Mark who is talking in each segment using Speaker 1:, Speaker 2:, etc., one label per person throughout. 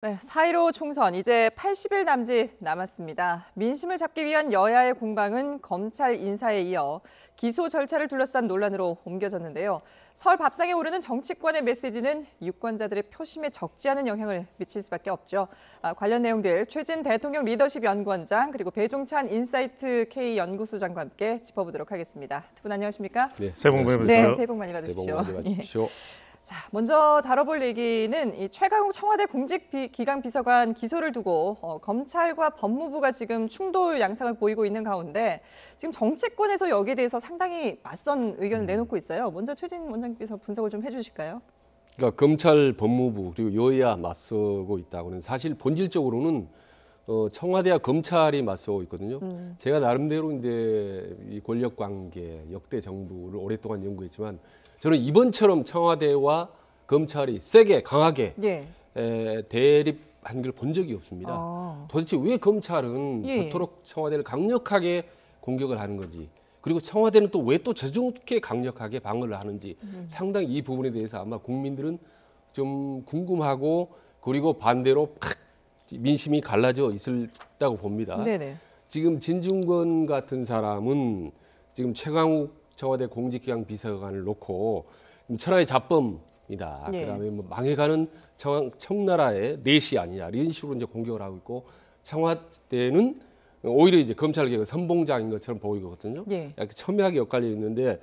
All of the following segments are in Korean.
Speaker 1: 네, 4.15 총선 이제 80일 남짓 남았습니다. 민심을 잡기 위한 여야의 공방은 검찰 인사에 이어 기소 절차를 둘러싼 논란으로 옮겨졌는데요. 설 밥상에 오르는 정치권의 메시지는 유권자들의 표심에 적지 않은 영향을 미칠 수밖에 없죠. 관련 내용들 최진 대통령 리더십 연구원장 그리고 배종찬 인사이트 K 연구소장과 함께 짚어보도록 하겠습니다. 두 분 안녕하십니까?
Speaker 2: 네, 새해 복 많이 받으십시오.
Speaker 1: 네, 새해 복 많이 받으십시오.
Speaker 2: 새해 복 많이 받으십시오.
Speaker 1: 자, 먼저 다뤄볼 얘기는 이 최강욱 청와대 공직기강 비서관 기소를 두고 검찰과 법무부가 지금 충돌 양상을 보이고 있는 가운데 지금 정치권에서 여기에 대해서 상당히 맞선 의견을 내놓고 있어요. 먼저 최진 원장님께서 분석을 좀 해주실까요?
Speaker 2: 그러니까 검찰, 법무부 그리고 여야 맞서고 있다고는 사실 본질적으로는 청와대와 검찰이 맞서고 있거든요. 제가 나름대로 이제 이 권력 관계, 역대 정부를 오랫동안 연구했지만 저는 이번처럼 청와대와 검찰이 세게 강하게 대립한 걸 본 적이 없습니다. 도대체 왜 검찰은 저토록 청와대를 강력하게 공격을 하는 건지, 그리고 청와대는 또 왜 또 저렇게 강력하게 방어를 하는지 상당히 이 부분에 대해서 아마 국민들은 좀 궁금하고, 그리고 반대로 민심이 갈라져 있다고 봅니다.
Speaker 1: 네네.
Speaker 2: 지금 진중권 같은 사람은 지금 최강욱 청와대 공직기강 비서관을 놓고 천하의 잡범이다. 그다음에 뭐 망해가는 청나라의 내시 아니냐 이런 식으로 이제 공격을 하고 있고, 청와대는 오히려 이제 검찰개혁 선봉장인 것처럼 보이거든요. 약간 첨예하게 엇갈려 있는데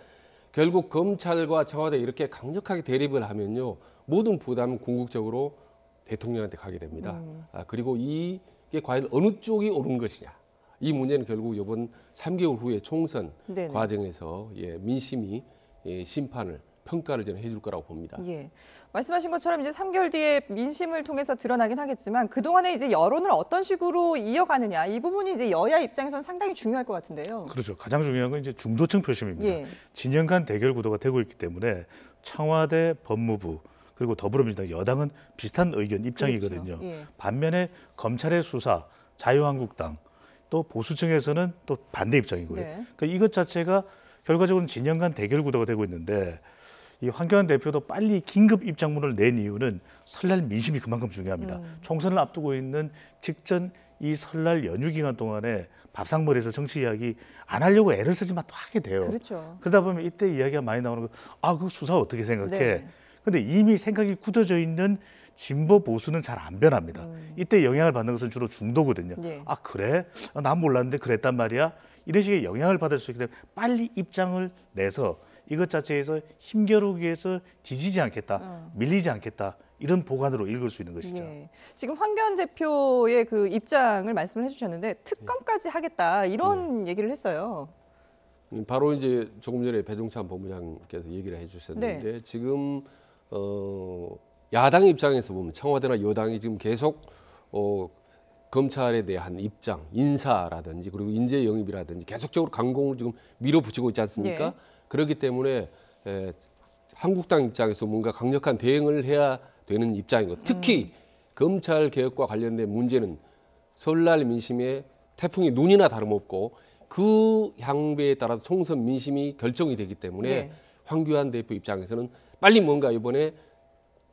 Speaker 2: 결국 검찰과 청와대 이렇게 강력하게 대립을 하면요, 모든 부담은 궁극적으로 대통령한테 가게 됩니다. 그리고 이게 과연 어느 쪽이 옳은 것이냐. 이 문제는 결국 이번 3개월 후에 총선 과정에서 민심이 심판을 평가를 저는 해줄 거라고 봅니다.
Speaker 1: 말씀하신 것처럼 이제 3개월 뒤에 민심을 통해서 드러나긴 하겠지만 그동안에 이제 여론을 어떤 식으로 이어가느냐, 이 부분이 이제 여야 입장에서는 상당히 중요할 것 같은데요.
Speaker 3: 그렇죠. 가장 중요한 건 이제 중도층 표심입니다. 진영 간 대결 구도가 되고 있기 때문에 청와대, 법무부 그리고 더불어민주당 여당은 비슷한 의견 입장이거든요. 반면에 검찰의 수사, 자유한국당 또 보수층에서는 또 반대 입장이고요. 그러니까 이것 자체가 결과적으로는 진영 간 대결 구도가 되고 있는데, 이 황교안 대표도 빨리 긴급 입장문을 낸 이유는 설날 민심이 그만큼 중요합니다. 총선을 앞두고 있는 직전 이 설날 연휴 기간 동안에 밥상머리에서 정치 이야기 안 하려고 애를 쓰지만 또 하게 돼요. 그러다 보면 이때 이야기가 많이 나오는 거, 그 수사 어떻게 생각해? 근데 이미 생각이 굳어져 있는 진보 보수는 잘 안 변합니다. 이때 영향을 받는 것은 주로 중도거든요. 그래? 난 몰랐는데 그랬단 말이야? 이런 식의 영향을 받을 수 있기 때문에 빨리 입장을 내서 이것 자체에서 힘겨루기 위해서 뒤지지 않겠다, 밀리지 않겠다, 이런 보관으로 읽을 수 있는 것이죠.
Speaker 1: 지금 황교안 대표의 그 입장을 말씀을 해주셨는데 특검까지 하겠다 이런 얘기를 했어요.
Speaker 2: 바로 이제 조금 전에 배종찬 본부장께서 얘기를 해주셨는데 지금 야당 입장에서 보면 청와대나 여당이 지금 계속 검찰에 대한 입장, 인사라든지 그리고 인재 영입이라든지 계속적으로 강공을 지금 밀어붙이고 있지 않습니까? 그렇기 때문에 한국당 입장에서 뭔가 강력한 대응을 해야 되는 입장이고, 특히 검찰 개혁과 관련된 문제는 설날 민심에 태풍이 눈이나 다름없고 그 향배에 따라서 총선 민심이 결정이 되기 때문에 황교안 대표 입장에서는 빨리 뭔가 이번에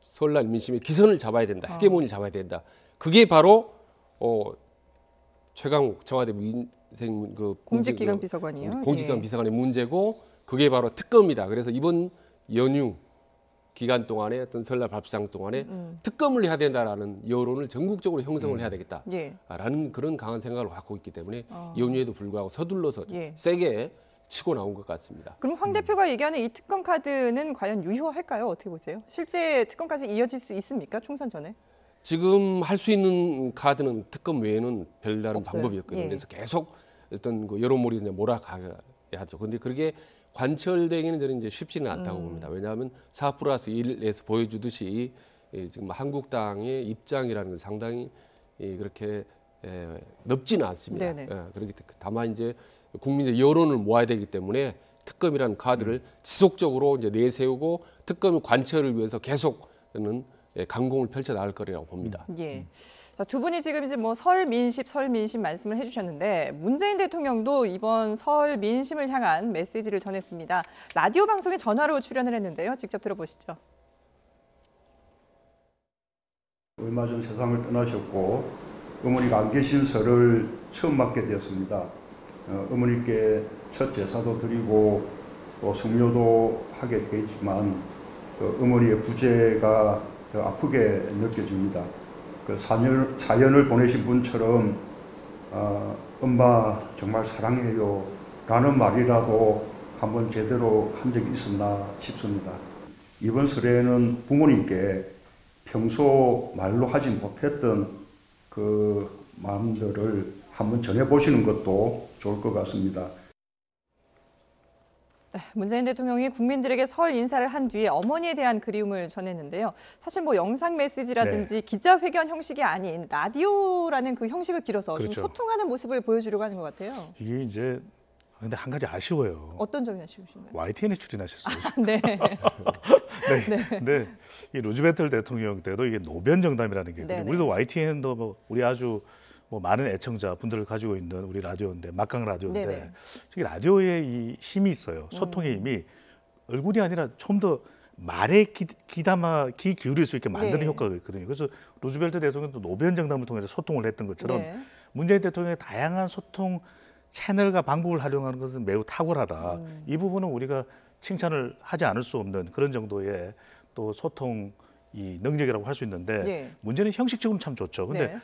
Speaker 2: 설날 민심의 기선을 잡아야 된다, 헤게모니를 잡아야 된다. 그게 바로 최강욱 청와대
Speaker 1: 공직기강 비서관이요.
Speaker 2: 공직기강 비서관의 문제고, 그게 바로 특검이다. 그래서 이번 연휴 기간 동안에 어떤 설날 밥상 동안에 특검을 해야 된다라는 여론을 전국적으로 형성을 해야 되겠다라는 그런 강한 생각을 갖고 있기 때문에 연휴에도 불구하고 서둘러서 세게 치고 나온 것 같습니다.
Speaker 1: 그럼 황 대표가 얘기하는 이 특검 카드는 과연 유효할까요? 어떻게 보세요? 실제 특검까지 이어질 수 있습니까? 총선 전에?
Speaker 2: 지금 할 수 있는 카드는 특검 외에는 별다른 방법이 없거든요. 그래서 계속 어떤 그 여론몰이에 몰아가야 하죠. 그런데 그게 관철되기는 저는 이제 쉽지는 않다고 봅니다. 왜냐하면 4+1에서 보여주듯이 지금 한국당의 입장이라는 건 상당히 그렇게 넓지는 않습니다. 그렇기 때문에 다만 이제 국민의 여론을 모아야 되기 때문에 특검이라는 카드를 지속적으로 이제 내세우고 특검의 관철을 위해서 계속 저는 강공을 펼쳐 나갈 거라고 봅니다.
Speaker 1: 자, 두 분이 지금 이제 뭐 설 민심 말씀을 해주셨는데 문재인 대통령도 이번 설 민심을 향한 메시지를 전했습니다. 라디오 방송에 전화로 출연을 했는데요. 직접 들어보시죠.
Speaker 4: 얼마 전 세상을 떠나셨고 어머니가 안 계신 설을 처음 맞게 되었습니다. 어머니께 첫 제사도 드리고 또 성묘도 하게 되지만 어머니의 부재가 더 아프게 느껴집니다. 그 사연을 보내신 분처럼 엄마 정말 사랑해요 라는 말이라도 한번 제대로 한 적이 있었나 싶습니다. 이번 설에는 부모님께 평소 말로 하지 못했던 그 마음들을 한번 전해보시는 것도 좋을 것 같습니다.
Speaker 1: 문재인 대통령이 국민들에게 설 인사를 한 뒤에 어머니에 대한 그리움을 전했는데요. 사실 뭐 영상 메시지라든지 기자회견 형식이 아닌 라디오라는 그 형식을 빌어서 좀 소통하는 모습을 보여주려고 하는 것 같아요.
Speaker 3: 이게 이제 근데 한 가지 아쉬워요.
Speaker 1: 어떤 점이 아쉬우신가요?
Speaker 3: YTN에 출연하셨어요.
Speaker 1: 네.
Speaker 3: 네. 이 루즈벨트 대통령 때도 이게 노변 정담이라는 게 있거든요. 우리도 YTN도 뭐 우리 아주 뭐 많은 애청자 분들을 가지고 있는 우리 라디오인데 막강 라디오인데 특히 라디오에 이 힘이 있어요. 소통의 힘이 얼굴이 아니라 좀 더 말에 귀 기울일 수 있게 만드는 효과가 있거든요. 그래서 루즈벨트 대통령도 노변 정담을 통해서 소통을 했던 것처럼 문재인 대통령의 다양한 소통 채널과 방법을 활용하는 것은 매우 탁월하다. 이 부분은 우리가 칭찬을 하지 않을 수 없는 그런 정도의 또 소통 이 능력이라고 할 수 있는데 문제는 형식적으로는 참 좋죠. 근데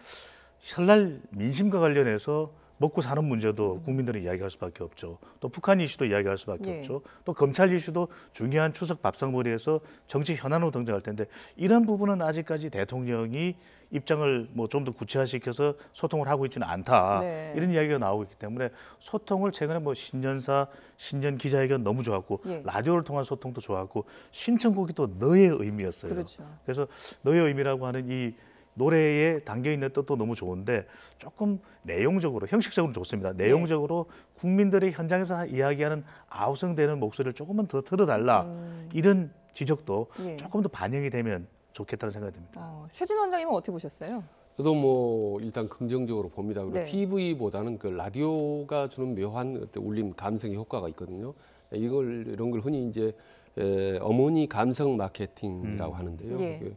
Speaker 3: 설날 민심과 관련해서 먹고 사는 문제도 국민들이 이야기할 수밖에 없죠. 또 북한 이슈도 이야기할 수밖에 없죠. 또 검찰 이슈도 중요한 추석 밥상머리에서 정치 현안으로 등장할 텐데 이런 부분은 아직까지 대통령이 입장을 뭐 좀 더 구체화시켜서 소통을 하고 있지는 않다. 이런 이야기가 나오고 있기 때문에 소통을 최근에 뭐 신년사, 신년 기자회견 너무 좋았고 라디오를 통한 소통도 좋았고 신청곡이 또 너의 의미였어요. 그래서 너의 의미라고 하는 이 노래에 담겨 있는 뜻도 너무 좋은데 조금 내용적으로 형식적으로 좋습니다. 내용적으로 국민들의 현장에서 이야기하는 아우성되는 목소리를 조금만 더 들어달라 이런 지적도 조금 더 반영이 되면 좋겠다는 생각이 듭니다.
Speaker 1: 최진 원장님은 어떻게 보셨어요?
Speaker 2: 저도 뭐 일단 긍정적으로 봅니다. 그리고 TV보다는 그 라디오가 주는 묘한 울림 감성의 효과가 있거든요. 이런 걸 흔히 이제 어머니 감성 마케팅이라고 하는데요.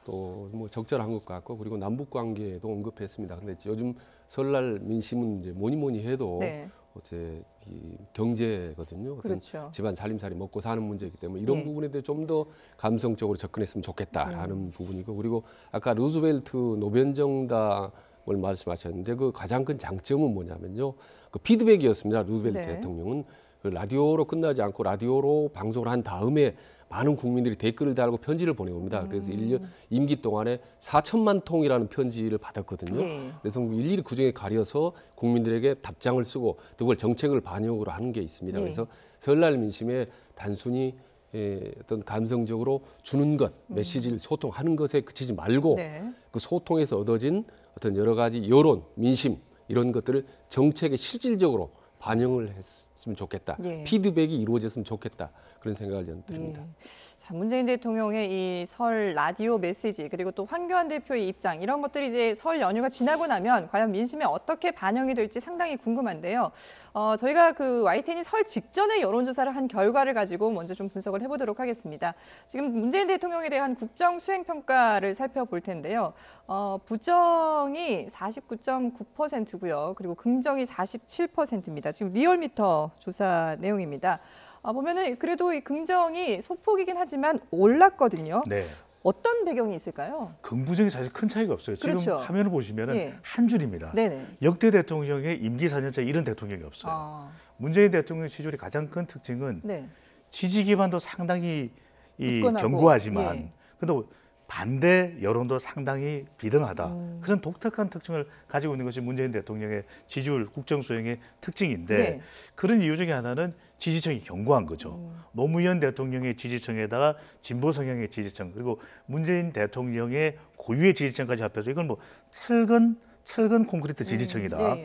Speaker 2: 또 뭐 적절한 것 같고 그리고 남북 관계도 언급했습니다. 근데 요즘 설날 민심은 이제 뭐니 해도 어제 이 경제거든요. 집안 살림살이 먹고 사는 문제이기 때문에 이런 부분에 대해 좀 더 감성적으로 접근했으면 좋겠다라는 부분이고 그리고 아까 루즈벨트 노변 정담을 말씀하셨는데 그 가장 큰 장점은 뭐냐면요. 그 피드백이었습니다. 루즈벨트 대통령은 그 라디오로 끝나지 않고 라디오로 방송을 한 다음에 많은 국민들이 댓글을 달고 편지를 보내옵니다. 그래서 1년 임기 동안에 4천만 통이라는 편지를 받았거든요. 그래서 일일이 그중에 가려서 국민들에게 답장을 쓰고 또 그걸 정책을 반영으로 하는 게 있습니다. 그래서 설날 민심에 단순히 어떤 감성적으로 주는 것, 메시지를 소통하는 것에 그치지 말고 그 소통에서 얻어진 어떤 여러 가지 여론, 민심 이런 것들을 정책에 실질적으로 반영을 했으면 좋겠다. 피드백이 이루어졌으면 좋겠다. 그런 생각을 저는 드립니다.
Speaker 1: 자, 문재인 대통령의 이 설 라디오 메시지 그리고 또 황교안 대표의 입장 이런 것들이 이제 설 연휴가 지나고 나면 과연 민심에 어떻게 반영이 될지 상당히 궁금한데요. 저희가 그 YTN이 설 직전에 여론조사를 한 결과를 가지고 먼저 좀 분석을 해보도록 하겠습니다. 지금 문재인 대통령에 대한 국정 수행 평가를 살펴볼 텐데요. 부정이 49.9%고요. 그리고 긍정이 47%입니다. 지금 리얼미터 조사 내용입니다. 보면은 그래도 이 긍정이 소폭이긴 하지만 올랐거든요. 어떤 배경이 있을까요?
Speaker 3: 긍부정이 사실 큰 차이가 없어요. 지금 화면을 보시면은 한 줄입니다. 역대 대통령의 임기 4년째 이런 대통령이 없어요. 문재인 대통령의 지지율의 가장 큰 특징은 지지 기반도 상당히 견고하지만 근데 반대 여론도 상당히 비등하다. 그런 독특한 특징을 가지고 있는 것이 문재인 대통령의 지지율 국정 수행의 특징인데 그런 이유 중에 하나는 지지층이 견고한 거죠. 노무현 대통령의 지지층에다가 진보 성향의 지지층 그리고 문재인 대통령의 고유의 지지층까지 합해서 이건 뭐 철근 콘크리트 지지층이다.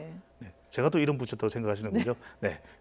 Speaker 3: 제가 또 이름 붙였다고 생각하시는 거죠.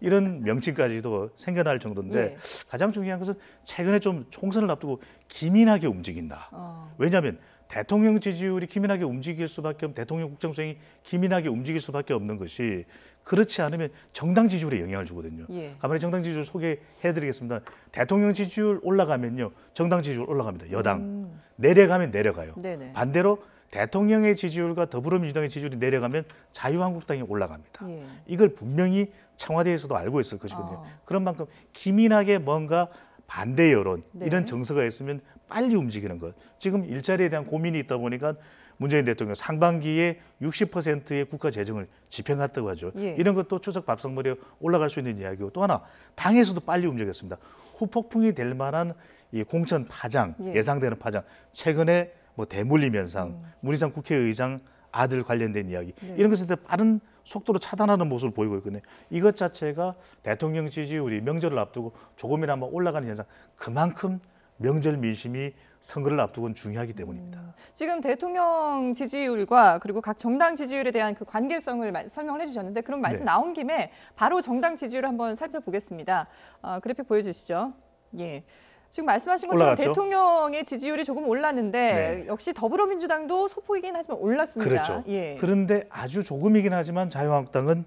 Speaker 3: 이런 명칭까지도 생겨날 정도인데 가장 중요한 것은 최근에 좀 총선을 앞두고 기민하게 움직인다. 왜냐하면 대통령 지지율이 기민하게 움직일 수밖에 없는 대통령 국정 수행이 기민하게 움직일 수밖에 없는 것이 그렇지 않으면 정당 지지율에 영향을 주거든요. 가만히 정당 지지율 소개해드리겠습니다. 대통령 지지율 올라가면요. 정당 지지율 올라갑니다. 여당. 내려가면 내려가요. 반대로 대통령의 지지율과 더불어민주당의 지지율이 내려가면 자유한국당이 올라갑니다.
Speaker 1: 예.
Speaker 3: 이걸 분명히 청와대에서도 알고 있을 것이거든요. 그런 만큼 기민하게 뭔가 반대 여론
Speaker 1: 네.
Speaker 3: 이런 정서가 있으면 빨리 움직이는 것. 지금 일자리에 대한 고민이 있다 보니까 문재인 대통령 상반기에 60%의 국가 재정을 집행했다고 하죠.
Speaker 1: 예.
Speaker 3: 이런 것도 추석 밥상머리에 올라갈 수 있는 이야기고 또 하나 당에서도 빨리 움직였습니다. 후폭풍이 될 만한 이 공천 파장,
Speaker 1: 예.
Speaker 3: 예상되는 파장. 최근에 뭐 대물림 현상, 문희상 국회의장 아들 관련된 이야기
Speaker 1: 네.
Speaker 3: 이런 것에 대해 빠른 속도로 차단하는 모습을 보이고 있거든요. 이것 자체가 대통령 지지율이 명절을 앞두고 조금이나마 올라가는 현상, 그만큼 명절 민심이 선거를 앞두고는 중요하기 때문입니다.
Speaker 1: 지금 대통령 지지율과 그리고 각 정당 지지율에 대한 그 관계성을 설명을 해주셨는데 그럼 말씀
Speaker 3: 네.
Speaker 1: 나온 김에 바로 정당 지지율을 한번 살펴보겠습니다. 그래픽 보여주시죠. 예. 지금 말씀하신 것처럼
Speaker 3: 올라갔죠?
Speaker 1: 대통령의 지지율이 조금 올랐는데
Speaker 3: 네.
Speaker 1: 역시 더불어민주당도 소폭이긴 하지만 올랐습니다.
Speaker 3: 그렇죠.
Speaker 1: 예.
Speaker 3: 그런데 아주 조금이긴 하지만 자유한국당은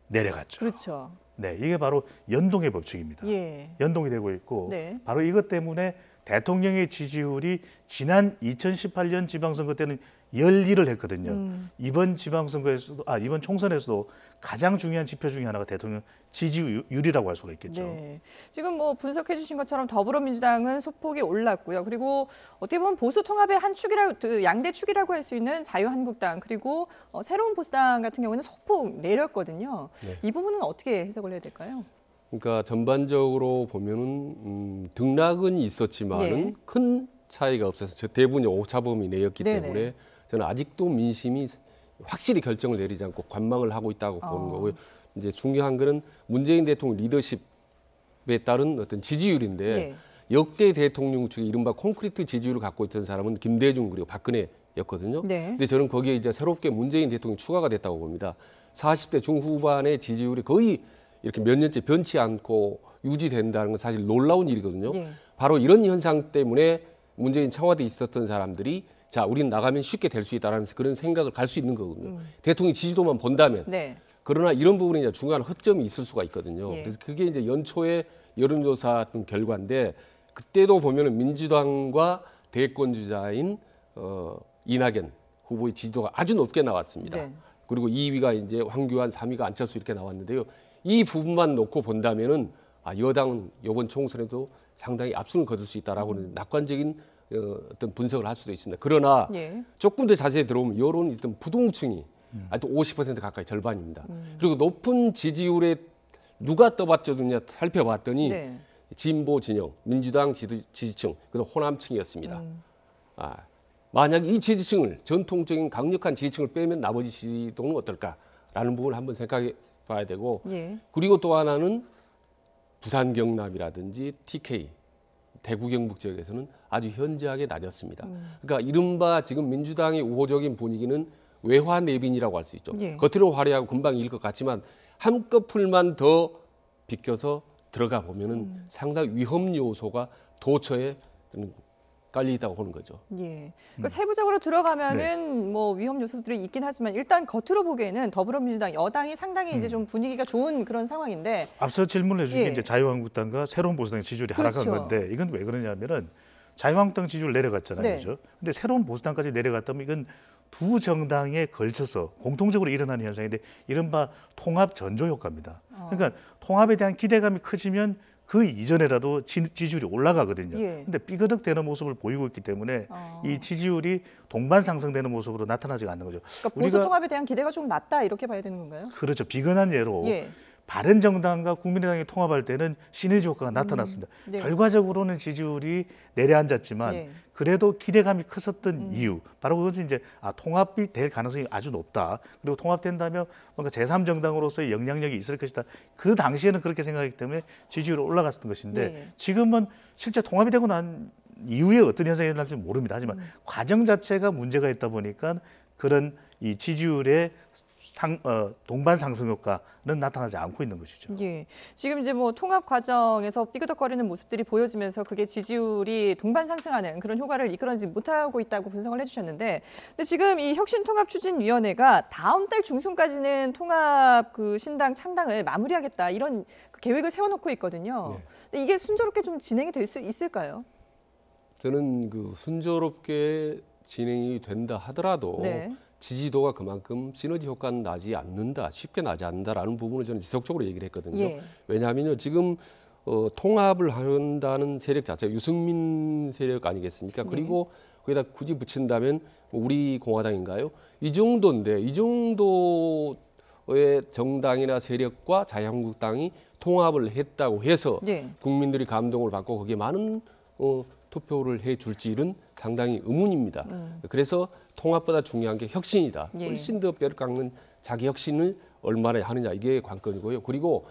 Speaker 3: 내려갔죠.
Speaker 1: 그렇죠.
Speaker 3: 네, 이게 바로 연동의 법칙입니다.
Speaker 1: 예.
Speaker 3: 연동이 되고 있고
Speaker 1: 네.
Speaker 3: 바로 이것 때문에 대통령의 지지율이 지난 2018년 지방선거 때는 열일을 했거든요. 이번 지방선거에서도 이번 총선에서도 가장 중요한 지표 중에 하나가 대통령 지지율이라고 할 수가 있겠죠.
Speaker 1: 네. 지금 뭐 분석해 주신 것처럼 더불어민주당은 소폭이 올랐고요. 그리고 어떻게 보면 보수 통합의 한 축이라고 양대 축이라고 할 수 있는 자유한국당 그리고 새로운 보수당 같은 경우는 소폭 내렸거든요.
Speaker 2: 네.
Speaker 1: 이 부분은 어떻게 해석을 해야 될까요?
Speaker 2: 그러니까 전반적으로 보면은 등락은 있었지만은
Speaker 1: 네.
Speaker 2: 큰 차이가 없어서 대부분이 오차범위 내였기
Speaker 1: 네네.
Speaker 2: 때문에 저는 아직도 민심이 확실히 결정을 내리지 않고 관망을 하고 있다고 보는 거고요. 이제 중요한 거는 문재인 대통령 리더십에 따른 어떤 지지율인데
Speaker 1: 예.
Speaker 2: 역대 대통령 중에 이른바 콘크리트 지지율을 갖고 있던 사람은 김대중 그리고 박근혜였거든요.
Speaker 1: 네.
Speaker 2: 근데 저는 거기에 이제 새롭게 문재인 대통령이 추가가 됐다고 봅니다. 40대 중후반의 지지율이 거의 이렇게 몇 년째 변치 않고 유지된다는 건 사실 놀라운 일이거든요.
Speaker 1: 예.
Speaker 2: 바로 이런 현상 때문에 문재인 청와대에 있었던 사람들이 자, 우리는 나가면 쉽게 될 수 있다라는 그런 생각을 갈 수 있는 거거든요. 대통령 지지도만 본다면.
Speaker 1: 네.
Speaker 2: 그러나 이런 부분에 이제 중요한 허점이 있을 수가 있거든요.
Speaker 1: 예.
Speaker 2: 그래서 그게 이제 연초에 여론조사 결과인데 그때도 보면은 민주당과 대권주자인 이낙연 후보의 지지도가 아주 높게 나왔습니다.
Speaker 1: 네.
Speaker 2: 그리고 2위가 이제 황교안, 3위가 안철수 이렇게 나왔는데요. 이 부분만 놓고 본다면은 여당은 이번 총선에도 상당히 압승을 거둘 수 있다라고는 낙관적인 어떤 분석을 할 수도 있습니다. 그러나
Speaker 1: 예.
Speaker 2: 조금 더 자세히 들어오면 여론이 있던 부동층이 또 50% 가까이 절반입니다. 그리고 높은 지지율에 누가 떠받쳐주냐 살펴봤더니
Speaker 1: 네.
Speaker 2: 진보 진영, 민주당 지지층, 그리고 호남층이었습니다. 만약 이 지지층을 전통적인 강력한 지지층을 빼면 나머지 지지도는 어떨까라는 부분을 한번 생각해 봐야 되고
Speaker 1: 예.
Speaker 2: 그리고 또 하나는 부산 경남이라든지 TK 대구 경북 지역에서는 아주 현저하게 낮았습니다. 그러니까 이른바 지금 민주당의 우호적인 분위기는 외화 내빈이라고 할 수 있죠.
Speaker 1: 예.
Speaker 2: 겉으로 화려하고 금방 이길 것 같지만 한꺼풀만 더 비껴서 들어가 보면은 상당히 위험 요소가 도처에 깔려 있다고 보는 거죠.
Speaker 1: 예. 그러니까 세부적으로 들어가면은
Speaker 3: 네.
Speaker 1: 뭐 위험 요소들이 있긴 하지만 일단 겉으로 보기에는 더불어민주당 여당이 상당히 이제 좀 분위기가 좋은 그런 상황인데
Speaker 3: 앞서 질문해 주신
Speaker 1: 예.
Speaker 3: 게 이제 자유한국당과 새로운 보수당의 지지율이 하락한
Speaker 1: 그렇죠.
Speaker 3: 건데 이건 왜 그러냐면은 자유한국당 지지율 내려갔잖아요.
Speaker 1: 네.
Speaker 3: 그죠? 근데 새로운 보수당까지 내려갔다면 이건 두 정당에 걸쳐서 공통적으로 일어나는 현상인데 이른바 통합 전조 효과입니다. 그러니까 통합에 대한 기대감이 커지면 그 이전에라도 지지율이 올라가거든요.
Speaker 1: 예.
Speaker 3: 근데 삐그덕대는 모습을 보이고 있기 때문에 이 지지율이 동반 상승되는 모습으로 나타나지 않는 거죠.
Speaker 1: 그러니까 보수 통합에 대한 기대가 좀 낮다 이렇게 봐야 되는 건가요?
Speaker 3: 그렇죠. 비근한 예로
Speaker 1: 예.
Speaker 3: 바른정당과 국민의당이 통합할 때는 시너지 효과가 나타났습니다.
Speaker 1: 네.
Speaker 3: 결과적으로는 지지율이 내려앉았지만
Speaker 1: 예.
Speaker 3: 그래도 기대감이 컸었던 이유 바로 그것은 이제 통합이 될 가능성이 아주 높다. 그리고 통합된다면 뭔가 제3정당으로서의 영향력이 있을 것이다. 그 당시에는 그렇게 생각했기 때문에 지지율이 올라갔었던 것인데
Speaker 1: 예.
Speaker 3: 지금은 실제 통합이 되고 난 이후에 어떤 현상이 일어날지 모릅니다. 하지만 과정 자체가 문제가 있다 보니까 그런 이 지지율의 동반 상승 효과는 나타나지 않고 있는 것이죠.
Speaker 1: 예. 지금 이제 뭐 통합 과정에서 삐그덕거리는 모습들이 보여지면서 그게 지지율이 동반 상승하는 그런 효과를 이끌어내지 못하고 있다고 분석을 해주셨는데, 근데 지금 이 혁신통합추진위원회가 다음 달 중순까지는 통합 그 신당 창당을 마무리하겠다 이런 그 계획을 세워놓고 있거든요.
Speaker 2: 네.
Speaker 1: 근데 이게 순조롭게 좀 진행이 될 수 있을까요?
Speaker 2: 저는 그 순조롭게 진행이 된다 하더라도
Speaker 1: 네.
Speaker 2: 지지도가 그만큼 시너지 효과는 나지 않는다, 쉽게 나지 않는다라는 부분을 저는 지속적으로 얘기를 했거든요.
Speaker 1: 예.
Speaker 2: 왜냐하면요, 지금 통합을 한다는 세력 자체가 유승민 세력 아니겠습니까? 그리고 거기다 굳이 붙인다면 우리 공화당인가요? 이 정도인데 이 정도의 정당이나 세력과 자유한국당이 통합을 했다고 해서
Speaker 1: 예.
Speaker 2: 국민들이 감동을 받고 거기에 많은 투표를 해줄지는 상당히 의문입니다. 그래서 통합보다 중요한 게 혁신이다.
Speaker 1: 예.
Speaker 2: 훨씬 더 뼈를 깎는 자기 혁신을 얼마나 하느냐 이게 관건이고요. 그리고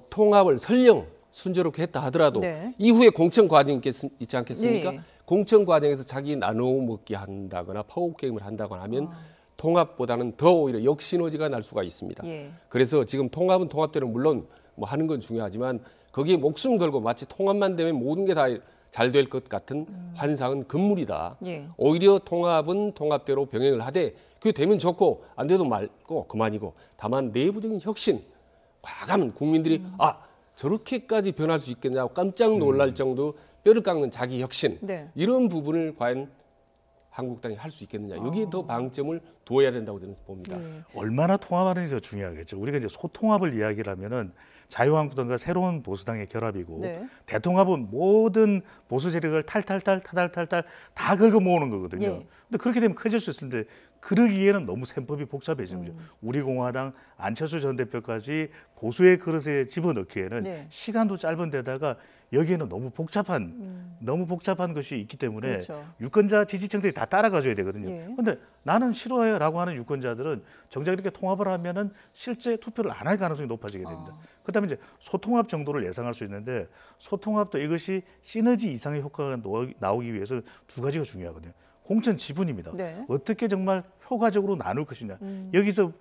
Speaker 2: 통합을 설령 순조롭게 했다 하더라도
Speaker 1: 네.
Speaker 2: 이후에 공천 과정이 있지 않겠습니까?
Speaker 1: 예.
Speaker 2: 공천 과정에서 자기 나눠 먹기 한다거나 파워 게임을 한다거나 하면 통합보다는 더 오히려 역시너지가 날 수가 있습니다.
Speaker 1: 예.
Speaker 2: 그래서 지금 통합은 통합대로 물론 뭐 하는 건 중요하지만 거기에 목숨 걸고 마치 통합만 되면 모든 게 다 잘 될 것 같은 환상은 금물이다.
Speaker 1: 예.
Speaker 2: 오히려 통합은 통합대로 병행을 하되 그게 되면 좋고 안 돼도 말고 그만이고 다만 내부적인 혁신 과감한 국민들이 저렇게까지 변할 수 있겠냐고 깜짝 놀랄 정도 뼈를 깎는 자기 혁신
Speaker 1: 네.
Speaker 2: 이런 부분을 과연 한국당이 할 수 있겠느냐 여기에 더 방점을 두어야 된다고 저는 봅니다.
Speaker 3: 얼마나 통합하는지가 중요하겠죠. 우리가 이제 소통합을 이야기를 하면은 자유한국당과 새로운 보수당의 결합이고
Speaker 1: 네.
Speaker 3: 대통합은 모든 보수 세력을 탈탈탈 다 긁어 모으는 거거든요.
Speaker 1: 예.
Speaker 3: 근데 그렇게 되면 커질 수 있는데 그러기에는 너무 셈법이 복잡해지는 거죠. 우리 공화당 안철수 전 대표까지 보수의 그릇에 집어넣기에는
Speaker 1: 네.
Speaker 3: 시간도 짧은 데다가 여기에는 너무 복잡한 것이 있기 때문에
Speaker 1: 그렇죠.
Speaker 3: 유권자 지지층들이 다 따라가줘야 되거든요.
Speaker 1: 예.
Speaker 3: 근데 나는 싫어해라고 하는 유권자들은 정작 이렇게 통합을 하면은 실제 투표를 안 할 가능성이 높아지게 됩니다. 그다음에 이제 소통합 정도를 예상할 수 있는데 소통합도 이것이 시너지 이상의 효과가 나오기 위해서 두 가지가 중요하거든요. 공천 지분입니다.
Speaker 1: 네.
Speaker 3: 어떻게 정말 효과적으로 나눌 것이냐. 여기서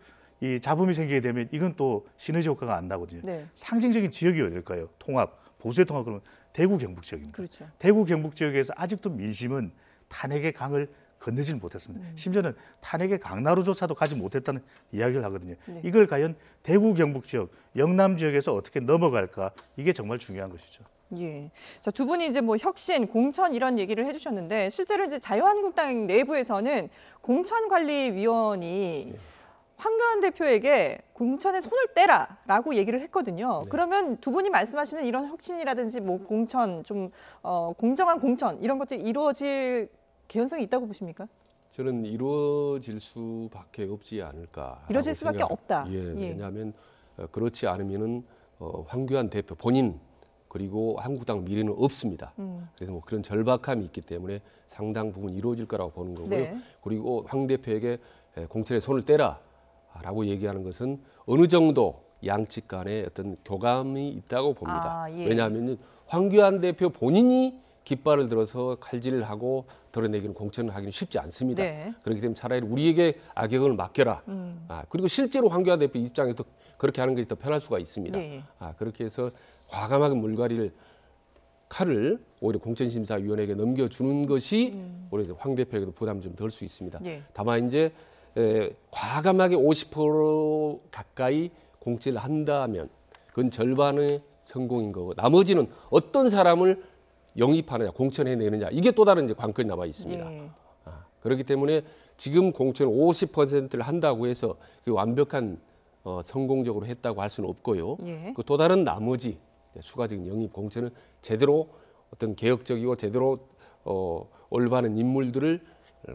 Speaker 3: 이 잡음이 생기게 되면 이건 또 시너지 효과가 안 나거든요.
Speaker 1: 네.
Speaker 3: 상징적인 지역이 어딜까요? 통합, 보수의 통합 그러면 대구 경북 지역입니다.
Speaker 1: 그렇죠.
Speaker 3: 대구 경북 지역에서 아직도 민심은 탄핵의 강을 건너지 못했습니다. 심지어는 탄핵의 강나루조차도 가지 못했다는 이야기를 하거든요.
Speaker 1: 네.
Speaker 3: 이걸 과연 대구 경북 지역, 영남 지역에서 어떻게 넘어갈까 이게 정말 중요한 것이죠.
Speaker 1: 예. 자, 두 분이 이제 뭐 혁신, 공천 이런 얘기를 해주셨는데 실제로 이제 자유한국당 내부에서는 공천관리위원이 황교안 대표에게 공천에 손을 떼라라고 얘기를 했거든요. 그러면 두 분이 말씀하시는 이런 혁신이라든지 뭐 공천 좀 공정한 공천 이런 것들이 이루어질 개연성이 있다고 보십니까?
Speaker 2: 저는 이루어질 수밖에 없지 않을까.
Speaker 1: 이루어질 수밖에 없다.
Speaker 2: 예,
Speaker 1: 예.
Speaker 2: 왜냐하면 그렇지 않으면은 황교안 대표 본인 그리고 한국당 미래는 없습니다. 그래서 뭐 그런 절박함이 있기 때문에 상당 부분 이루어질 거라고 보는 거고요.
Speaker 1: 네.
Speaker 2: 그리고 황 대표에게 공천에 손을 떼라라고 얘기하는 것은 어느 정도 양측 간에 어떤 교감이 있다고 봅니다.
Speaker 1: 예.
Speaker 2: 왜냐하면 황교안 대표 본인이 깃발을 들어서 칼질을 하고 드러내기는 공천을 하기는 쉽지 않습니다.
Speaker 1: 네.
Speaker 2: 그렇기 때문에 차라리 우리에게 악역을 맡겨라. 그리고 실제로 황교안 대표 입장에서 그렇게 하는 것이 더 편할 수가 있습니다.
Speaker 1: 네.
Speaker 2: 그렇게 해서 과감하게 물갈이를 칼을 오히려 공천심사위원회에게 넘겨주는 것이 오히려 황 대표에게도 부담이 좀 덜 수 있습니다.
Speaker 1: 네.
Speaker 2: 다만 이제 과감하게 50% 가까이 공천을 한다면 그건 절반의 성공인 거고 나머지는 어떤 사람을 영입하느냐, 공천해내느냐 이게 또 다른 이제 관건이 남아 있습니다.
Speaker 1: 예.
Speaker 2: 그렇기 때문에 지금 공천 50%를 한다고 해서 그 완벽한 성공적으로 했다고 할 수는 없고요.
Speaker 1: 예.
Speaker 2: 그 또 다른 나머지 추가적인 영입 공천은 제대로 어떤 개혁적이고 제대로 올바른 인물들을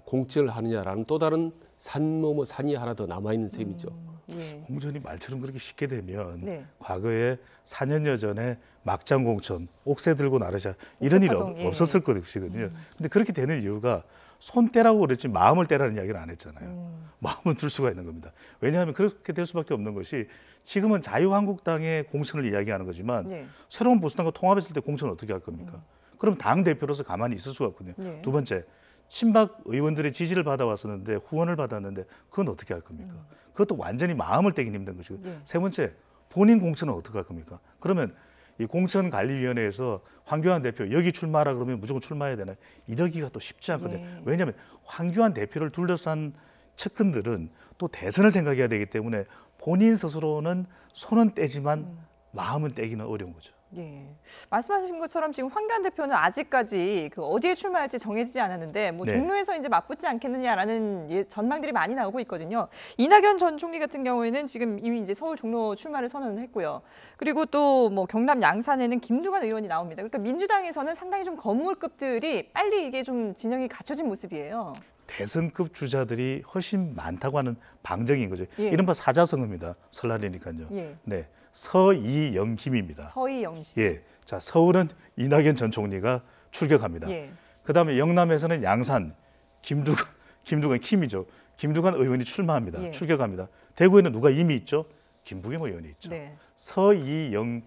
Speaker 2: 공천을 하느냐라는 또 다른 산 넘어 산이 하나 더 남아 있는 셈이죠.
Speaker 1: 예.
Speaker 3: 공천이 말처럼 그렇게 쉽게 되면
Speaker 1: 네.
Speaker 3: 과거에 4년여 전에 막장 공천, 옥새 들고 나르샤 이런 일이
Speaker 1: 옥새파동, 예.
Speaker 3: 없었을 것이거든요. 근데 그렇게 되는 이유가 손 떼라고 그랬지 마음을 떼라는 이야기는 안 했잖아요. 마음은 둘 수가 있는 겁니다. 왜냐하면 그렇게 될 수밖에 없는 것이 지금은 자유한국당의 공천을 이야기하는 거지만
Speaker 1: 네.
Speaker 3: 새로운 보수당과 통합했을 때 공천을 어떻게 할 겁니까? 그럼 당 대표로서 가만히 있을 수가 없거든요.
Speaker 1: 네.
Speaker 3: 두 번째, 친박 의원들의 지지를 받아왔었는데 후원을 받았는데 그건 어떻게 할 겁니까? 그것도 완전히 마음을 떼긴 힘든 것이고
Speaker 1: 네.
Speaker 3: 세 번째, 본인 공천은 어떻게 할 겁니까? 그러면 이 공천관리위원회에서 황교안 대표 여기 출마하라 그러면 무조건 출마해야 되나? 이러기가 또 쉽지 않거든요.
Speaker 1: 네.
Speaker 3: 왜냐하면 황교안 대표를 둘러싼 측근들은 또 대선을 생각해야 되기 때문에 본인 스스로는 손은 떼지만 마음은 떼기는 어려운 거죠.
Speaker 1: 예. 말씀하신 것처럼 지금 황교안 대표는 아직까지 그 어디에 출마할지 정해지지 않았는데 뭐
Speaker 3: 네.
Speaker 1: 종로에서 이제 맞붙지 않겠느냐라는 전망들이 많이 나오고 있거든요. 이낙연 전 총리 같은 경우에는 지금 이미 이제 서울 종로 출마를 선언을 했고요. 그리고 또 뭐 경남 양산에는 김두관 의원이 나옵니다. 그러니까 민주당에서는 상당히 좀 거물급들이 빨리 이게 좀 진영이 갖춰진 모습이에요.
Speaker 3: 대선급 주자들이 훨씬 많다고 하는 방증인 거죠.
Speaker 1: 예.
Speaker 3: 이른바 사자성어입니다. 설날이니까요.
Speaker 1: 예.
Speaker 3: 네, 서이영김입니다.
Speaker 1: 서희영씨.
Speaker 3: 예, 자 서울은 이낙연 전 총리가 출격합니다.
Speaker 1: 예.
Speaker 3: 그다음에 영남에서는 양산 김두관 킴이죠. 김두관 의원이 출마합니다.
Speaker 1: 예.
Speaker 3: 출격합니다. 대구에는 누가 이미 있죠? 김부겸 의원이 있죠.
Speaker 1: 네.
Speaker 3: 서이영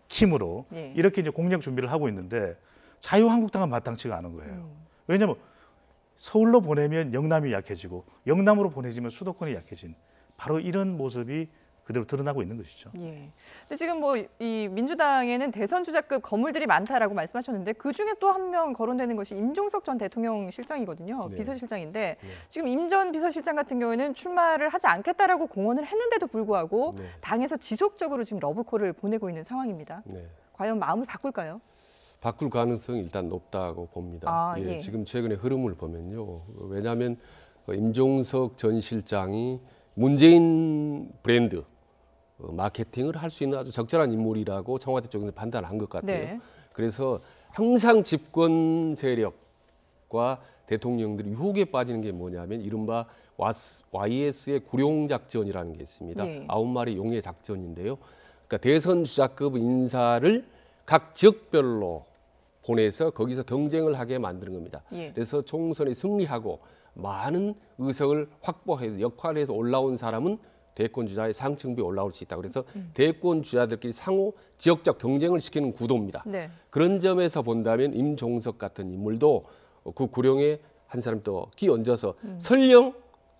Speaker 3: 킴으로
Speaker 1: 예.
Speaker 3: 이렇게 이제 공략 준비를 하고 있는데 자유한국당은 마땅치가 않은 거예요. 왜냐하면 서울로 보내면 영남이 약해지고 영남으로 보내지면 수도권이 약해진 바로 이런 모습이 그대로 드러나고 있는 것이죠.
Speaker 1: 예. 근데 지금 뭐 이 민주당에는 대선 주자급 거물들이 많다라고 말씀하셨는데 그 중에 또 한 명 거론되는 것이 임종석 전 대통령 실장이거든요.
Speaker 2: 네.
Speaker 1: 비서실장인데 지금 임 전 비서실장 같은 경우에는 출마를 하지 않겠다라고 공언을 했는데도 불구하고
Speaker 2: 네.
Speaker 1: 당에서 지속적으로 지금 러브콜을 보내고 있는 상황입니다.
Speaker 2: 네.
Speaker 1: 과연 마음을 바꿀까요?
Speaker 2: 바꿀 가능성이 일단 높다고 봅니다.
Speaker 1: 아,
Speaker 2: 예,
Speaker 1: 예.
Speaker 2: 지금 최근의 흐름을 보면요. 왜냐하면 임종석 전 실장이 문재인 브랜드 마케팅을 할 수 있는 아주 적절한 인물이라고 청와대 쪽에서 판단한 것 같아요.
Speaker 1: 네.
Speaker 2: 그래서 항상 집권 세력과 대통령들이 유혹에 빠지는 게 뭐냐면 이른바 YS의 구룡 작전이라는 게 있습니다.
Speaker 1: 예.
Speaker 2: 9마리 용의 작전인데요. 그러니까 대선 주자급 인사를 각 지역별로 보내서 거기서 경쟁을 하게 만드는 겁니다.
Speaker 1: 예.
Speaker 2: 그래서 총선에 승리하고 많은 의석을 확보해서 역할해서 올라온 사람은 대권 주자의 상층부에 올라올 수 있다. 그래서 대권 주자들끼리 상호 지역적 경쟁을 시키는 구도입니다.
Speaker 1: 네.
Speaker 2: 그런 점에서 본다면 임종석 같은 인물도 그 구룡에 한 사람 또 끼얹어서 설령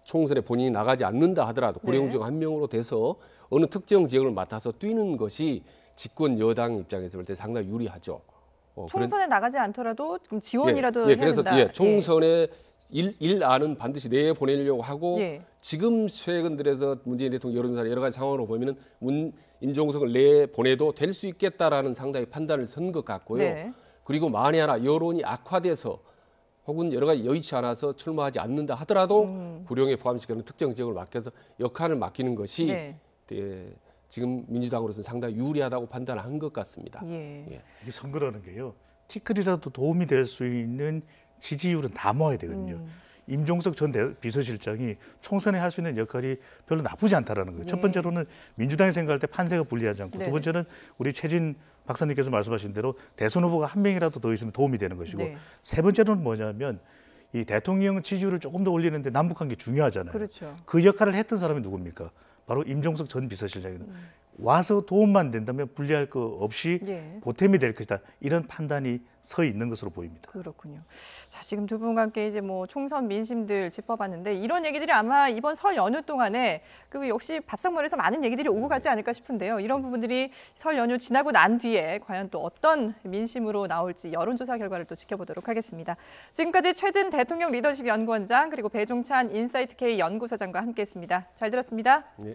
Speaker 2: 총선에 본인이 나가지 않는다 하더라도 구룡
Speaker 1: 네.
Speaker 2: 중 한 명으로 돼서 어느 특정 지역을 맡아서 뛰는 것이 집권 여당 입장에서 볼 때 상당히 유리하죠.
Speaker 1: 총선에 나가지 않더라도 좀 지원이라도
Speaker 2: 예,
Speaker 1: 해야
Speaker 2: 그래서
Speaker 1: 된다.
Speaker 2: 예, 총선에 일안은 반드시 내 보내려고 하고
Speaker 1: 예.
Speaker 2: 지금 최근 들어서 문재인 대통령 여론조사 여러 가지 상황으로 보면은 임종석을 내 보내도 될 수 있겠다라는 상당히 판단을 선 것 같고요.
Speaker 1: 네.
Speaker 2: 그리고 만에 하나 여론이 악화돼서 혹은 여러 가지 여의치 않아서 출마하지 않는다 하더라도 구룡에 포함시키는 특정 지역을 맡겨서 역할을 맡기는 것이
Speaker 1: 네.
Speaker 2: 지금 민주당으로서는 상당히 유리하다고 판단한 것 같습니다.
Speaker 1: 예.
Speaker 2: 예.
Speaker 3: 이게 선거라는 게요. 티끌이라도 도움이 될 수 있는 지지율은 다 모아야 되거든요. 임종석 전 비서실장이 총선에 할 수 있는 역할이 별로 나쁘지 않다라는 거예요.
Speaker 1: 네.
Speaker 3: 첫 번째로는 민주당이 생각할 때 판세가 불리하지 않고
Speaker 1: 네.
Speaker 3: 두 번째는 우리 최진 박사님께서 말씀하신 대로 대선 후보가 한 명이라도 더 있으면 도움이 되는 것이고
Speaker 1: 네.
Speaker 3: 세 번째로는 뭐냐면 이 대통령 지지율을 조금 더 올리는데 남북관계 중요하잖아요.
Speaker 1: 그렇죠.
Speaker 3: 그 역할을 했던 사람이 누굽니까? 바로 임종석 전 비서실장입니다. 와서 도움만 된다면 불리할 거 없이
Speaker 1: 예.
Speaker 3: 보탬이 될 것이다. 이런 판단이 서 있는 것으로 보입니다.
Speaker 1: 그렇군요. 자, 지금 두 분과 함께 이제 뭐 총선 민심들 짚어봤는데 이런 얘기들이 아마 이번 설 연휴 동안에 그 역시 밥상머리에서 많은 얘기들이 오고 가지 않을까 싶은데요. 이런 부분들이 설 연휴 지나고 난 뒤에 과연 또 어떤 민심으로 나올지 여론조사 결과를 또 지켜보도록 하겠습니다. 지금까지 최진 대통령 리더십 연구원장 그리고 배종찬 인사이트 K 연구소장과 함께했습니다. 잘 들었습니다.
Speaker 2: 네.